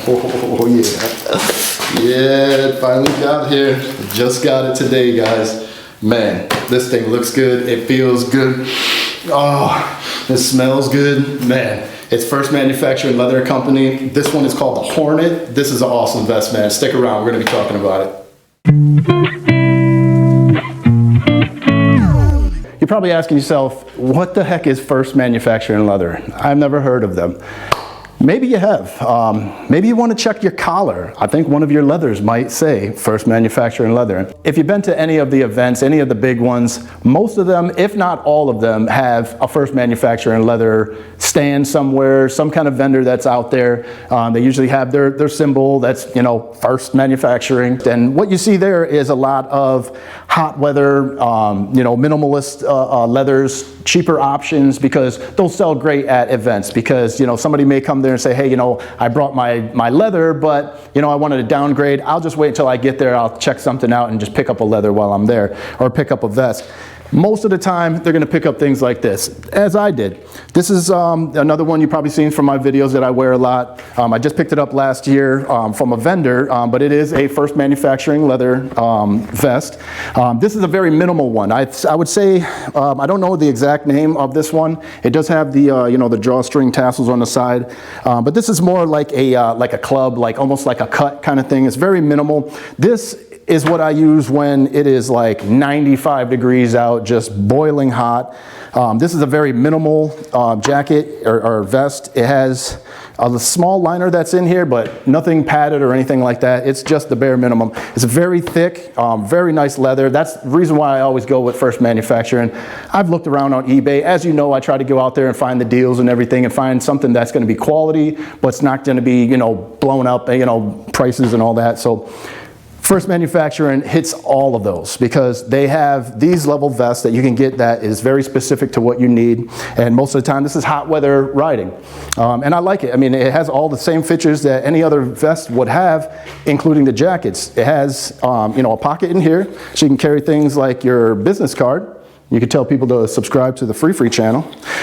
Oh yeah. Yeah, it finally got here. Just got it today, guys. Man, this thing looks good. It feels good. Oh, it smells good. Man, it's First Manufacturing Leather Company. This one is called the Hornet. This is an awesome vest, man. Stick around. We're going to be talking about it. You're probably asking yourself, what the heck is First Manufacturing Leather? I've never heard of them. Maybe you have. Maybe you want to check your collar. I think one of your leathers might say First Manufacturing Leather. If you've been to any of the events, any of the big ones, most of them, if not all of them, have a First Manufacturing Leather stand somewhere, some kind of vendor that's out there. They usually have their symbol that's, First Manufacturing. And what you see there is a lot of hot weather, minimalist leathers, cheaper options, because they'll sell great at events, because, somebody may come there and say, hey, I brought my leather, but, I wanted to downgrade. I'll just wait till I get there. I'll check something out and just pick up a leather while I'm there, or pick up a vest. Most of the time, they're going to pick up things like this, as I did. This is another one you've probably seen from my videos that I wear a lot. I just picked it up last year from a vendor, but it is a First Manufacturing Leather vest. This is a very minimal one. I would say, I don't know the exact name of this one. It does have the the drawstring tassels on the side, but this is more like a club, almost like a cut kind of thing. It's very minimal. This is what I use when it is like 95 degrees out, just boiling hot. This is a very minimal jacket or vest. It has a small liner that's in here, but nothing padded or anything like that. It's just the bare minimum. It's very thick, very nice leather. That's the reason why I always go with First Manufacturing. I've looked around on eBay. As you know, I try to go out there and find the deals and everything and find something that's going to be quality, but it's not going to be, blown up, prices and all that. So First Manufacturing hits all of those, because they have these level vests that you can get that is very specific to what you need. And most of the time, this is hot weather riding. And I like it. I mean, it has all the same features that any other vest would have, including the jackets. It has, a pocket in here, so you can carry things like your business card. You can tell people to subscribe to the free channel,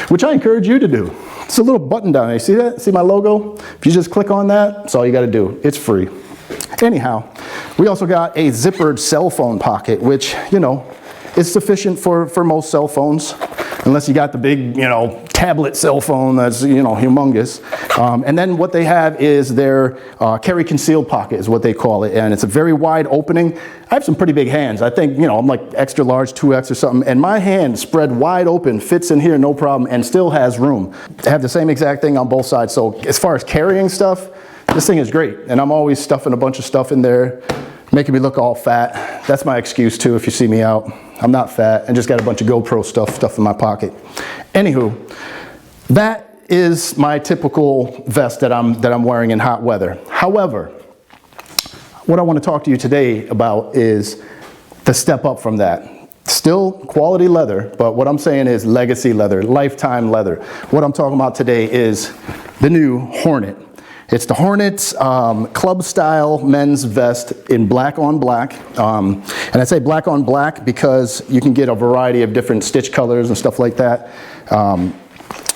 which I encourage you to do. It's a little button down there. You see that? See my logo? If you just click on that, that's all you got to do. It's free. Anyhow, we also got a zippered cell phone pocket, which, is sufficient for most cell phones, unless you got the big, tablet cell phone that's, humongous. And then what they have is their carry concealed pocket is what they call it. And it's a very wide opening. I have some pretty big hands. I think, I'm like extra large, 2X or something. And my hand spread wide open, fits in here, no problem, and still has room. I have the same exact thing on both sides. So as far as carrying stuff, this thing is great, and I'm always stuffing a bunch of stuff in there, making me look all fat. That's my excuse too if you see me out. I'm not fat, and just got a bunch of GoPro stuff in my pocket. Anywho, that is my typical vest that I'm wearing in hot weather. However, what I want to talk to you today about is the step up from that. Still quality leather, but what I'm saying is legacy leather, lifetime leather. What I'm talking about today is the new Hornet. It's the Hornet's club style men's vest in black on black. And I say black on black because you can get a variety of different stitch colors and stuff like that.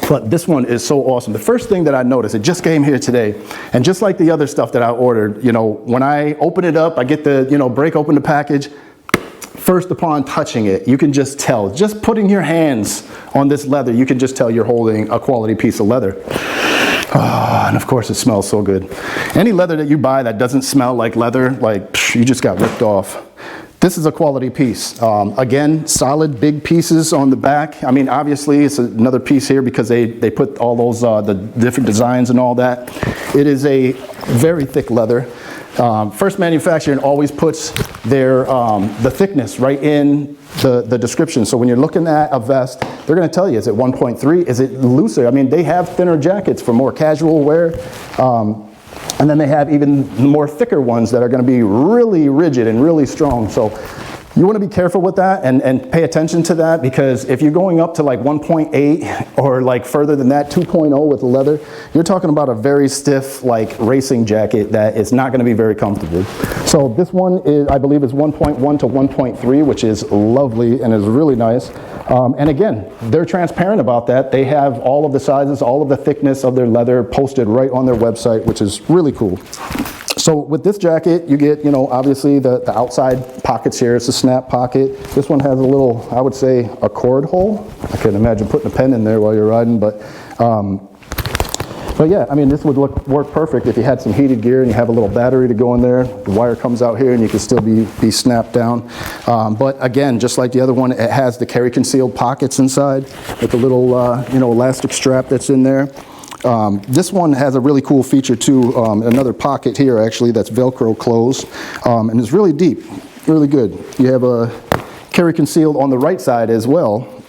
But this one is so awesome. The first thing that I noticed, it just came here today, and just like the other stuff that I ordered, when I open it up, I get the, break open the package. First, upon touching it, you can just tell, just putting your hands on this leather, you can just tell you're holding a quality piece of leather. Oh, and of course it smells so good. Any leather that you buy that doesn't smell like leather, you just got ripped off. This is a quality piece. Again, solid big pieces on the back. I mean, obviously it's another piece here because they put all those the different designs and all that. It is a very thick leather. First Manufacturing always puts their the thickness right in the description. So when you're looking at a vest, they're going to tell you, is it 1.3? Is it looser? I mean, they have thinner jackets for more casual wear. And then they have even more thicker ones that are going to be really rigid and really strong. So You want to be careful with that and pay attention to that, because if you're going up to like 1.8 or like further than that, 2.0 with leather, you're talking about a very stiff like racing jacket that is not going to be very comfortable. So this one is, I believe, is 1.1 to 1.3, which is lovely and is really nice. And again, they're transparent about that. They have all of the sizes, all of the thickness of their leather posted right on their website, which is really cool. So with this jacket, you get, you know, obviously the outside pockets here. It's a snap pocket. This one has a little, I would say, a cord hole. I can imagine putting a pen in there while you're riding, but yeah, I mean, this would work perfect if you had some heated gear and you have a little battery to go in there. The wire comes out here and you can still be snapped down. But again, just like the other one, it has the carry concealed pockets inside with the little, you know, elastic strap that's in there. This one has a really cool feature too, another pocket here actually that's Velcro closed, and it's really deep, really good. You have a carry concealed on the right side as well,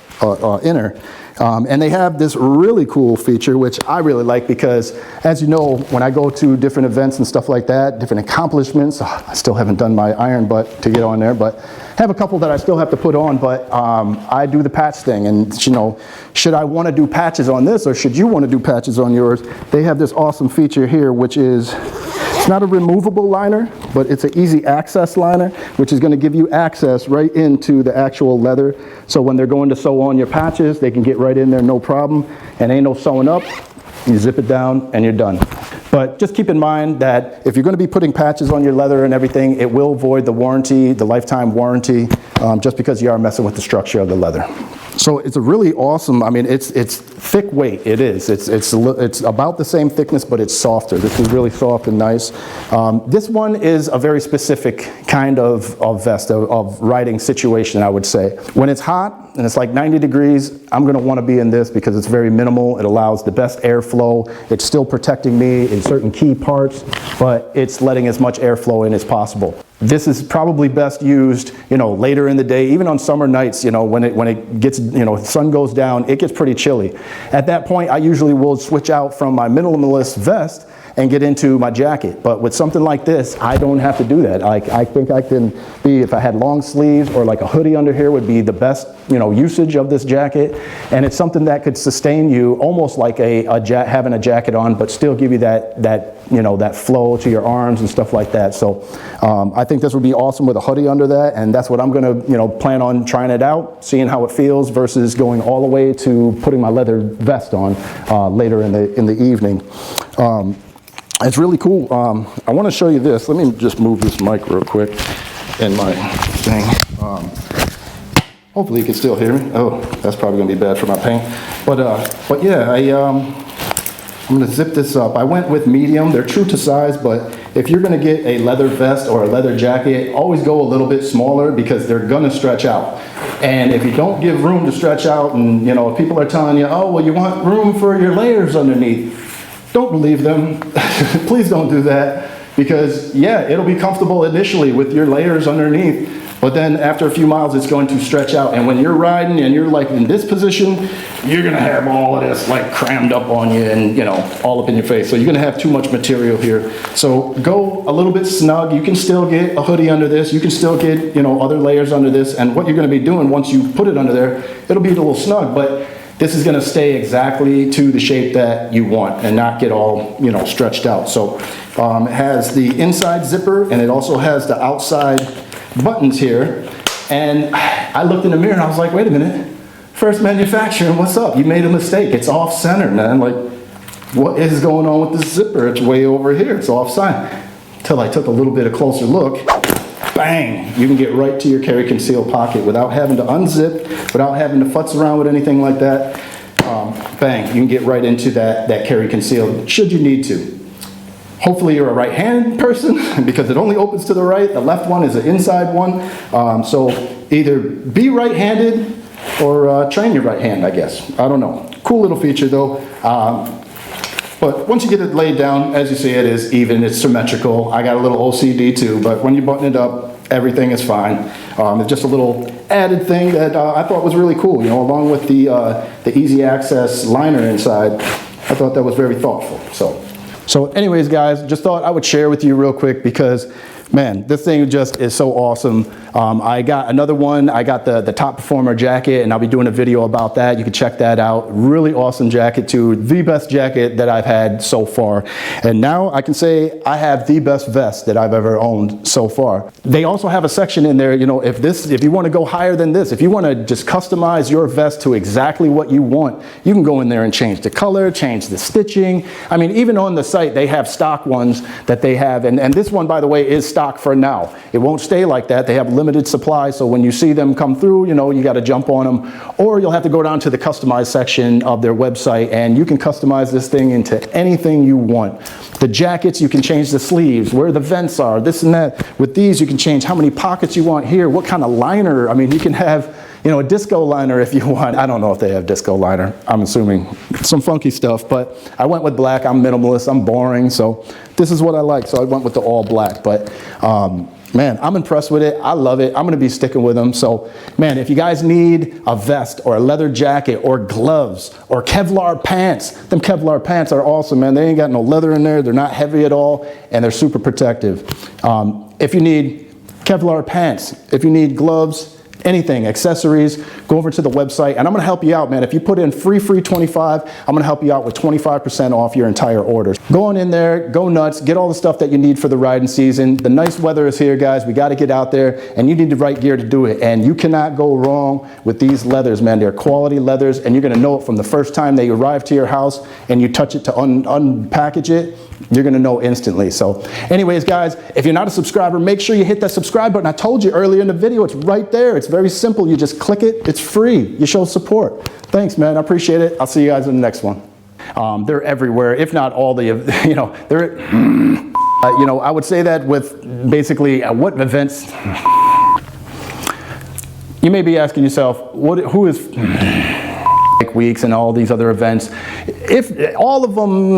inner. And they have this really cool feature, which I really like, because as you know, when I go to different events and stuff like that, different accomplishments, I still haven't done my iron butt to get on there, but I have a couple that I still have to put on, but I do the patch thing. And you know, should I want to do patches on this, or should you want to do patches on yours? They have this awesome feature here, which is, it's not a removable liner, but it's an easy access liner, which is going to give you access right into the actual leather. So when they're going to sew on your patches, they can get right in there, no problem. And ain't no sewing up. You zip it down and you're done. But just keep in mind that if you're going to be putting patches on your leather and everything, it will void the warranty, the lifetime warranty, just because you are messing with the structure of the leather. So it's a really awesome, I mean, it's thick weight, it is. It's about the same thickness, but it's softer. This is really soft and nice. This one is a very specific kind of vest, of riding situation, I would say. When it's hot and it's like 90 degrees, I'm gonna wanna be in this because it's very minimal. It allows the best airflow. It's still protecting me in certain key parts, but it's letting as much airflow in as possible. This is probably best used, you know, later in the day, even on summer nights, you know, when it gets, you know, the sun goes down, it gets pretty chilly. At that point, I usually will switch out from my minimalist vest and get into my jacket. But with something like this, I don't have to do that. I think I can be, if I had long sleeves or like a hoodie under here would be the best, you know, usage of this jacket. And it's something that could sustain you almost like having a jacket on, but still give you that you know, that flow to your arms and stuff like that. So I think this would be awesome with a hoodie under that, and that's what I'm gonna, you know, plan on trying it out, seeing how it feels versus going all the way to putting my leather vest on later in the evening. It's really cool. I want to show you this. Let me just move this mic real quick in my thing. Hopefully you can still hear me. Oh, that's probably going to be bad for my paint. But yeah, I'm going to zip this up. I went with medium. They're true to size, but if you're going to get a leather vest or a leather jacket, always go a little bit smaller because they're going to stretch out. And if you don't give room to stretch out, and you know, if people are telling you, oh, well, you want room for your layers underneath, don't believe them. Please don't do that, because yeah, it'll be comfortable initially with your layers underneath, but then after a few miles it's going to stretch out, and when you're riding and you're like in this position, you're gonna have all of this like crammed up on you and, you know, all up in your face. So you're gonna have too much material here. So go a little bit snug. You can still get a hoodie under this. You can still get, you know, other layers under this, and what you're gonna be doing once you put it under there, it'll be a little snug, but this is going to stay exactly to the shape that you want and not get all, you know, stretched out. So it has the inside zipper, and it also has the outside buttons here. And I looked in the mirror and I was like, wait a minute, First Manufacturing, what's up? You made a mistake. It's off center. And I'm like, what is going on with the zipper? It's way over here. It's offside. Until I took a little bit of closer look. Bang! You can get right to your carry concealed pocket without having to unzip, without having to futz around with anything like that. Bang! You can get right into that carry concealed, should you need to. Hopefully you're a right-handed person, because it only opens to the right. The left one is an inside one. So either be right-handed or train your right hand, I guess. I don't know. Cool little feature though. But once you get it laid down, as you see, it is even, it's symmetrical. I got a little OCD too, but when you button it up, everything is fine. It's just a little added thing that I thought was really cool, you know, along with the easy access liner inside. I thought that was very thoughtful. So anyways, guys, just thought I would share with you real quick, because man, this thing just is so awesome. I got another one. I got the Top Performer jacket, and I'll be doing a video about that. You can check that out. Really awesome jacket too. The best jacket that I've had so far. And now I can say I have the best vest that I've ever owned so far. They also have a section in there, you know, if you want to go higher than this, if you want to just customize your vest to exactly what you want, you can go in there and change the color, change the stitching. I mean, even on the site, they have stock ones that they have. And this one, by the way, is stock for now. It won't stay like that. They have limited supply. So when you see them come through, you know, you got to jump on them, or you'll have to go down to the customized section of their website, and you can customize this thing into anything you want. The jackets, you can change the sleeves, where the vents are, this and that. With these, you can change how many pockets you want here, what kind of liner. I mean, you can have, you know, a disco liner if you want. I don't know if they have disco liner. I'm assuming some funky stuff, but I went with black. I'm minimalist, I'm boring, so this is what I like. So I went with the all black, but man, I'm impressed with it. I love it. I'm gonna be sticking with them. So man, if you guys need a vest or a leather jacket or gloves or Kevlar pants, them Kevlar pants are awesome, man. They ain't got no leather in there. They're not heavy at all, and they're super protective. If you need Kevlar pants, if you need gloves, anything, accessories, go over to the website, and I'm gonna help you out, man. If you put in free 25, I'm gonna help you out with 25% off your entire order. Go on in there, go nuts, get all the stuff that you need for the riding season. The nice weather is here, guys. We gotta get out there, and you need the right gear to do it. And you cannot go wrong with these leathers, man. They're quality leathers, and you're gonna know it from the first time they arrive to your house and you touch it to unpackage it. You're gonna know instantly. So anyways, guys, if you're not a subscriber, make sure you hit that subscribe button. I told you earlier in the video, it's right there. It's very simple. You just click it. It's free. You show support. Thanks, man. I appreciate it. I'll see you guys in the next one. They're everywhere, if not all the, you know, they're, you know, I would say that with basically what events. You may be asking yourself, who is weeks and all these other events? If all of them,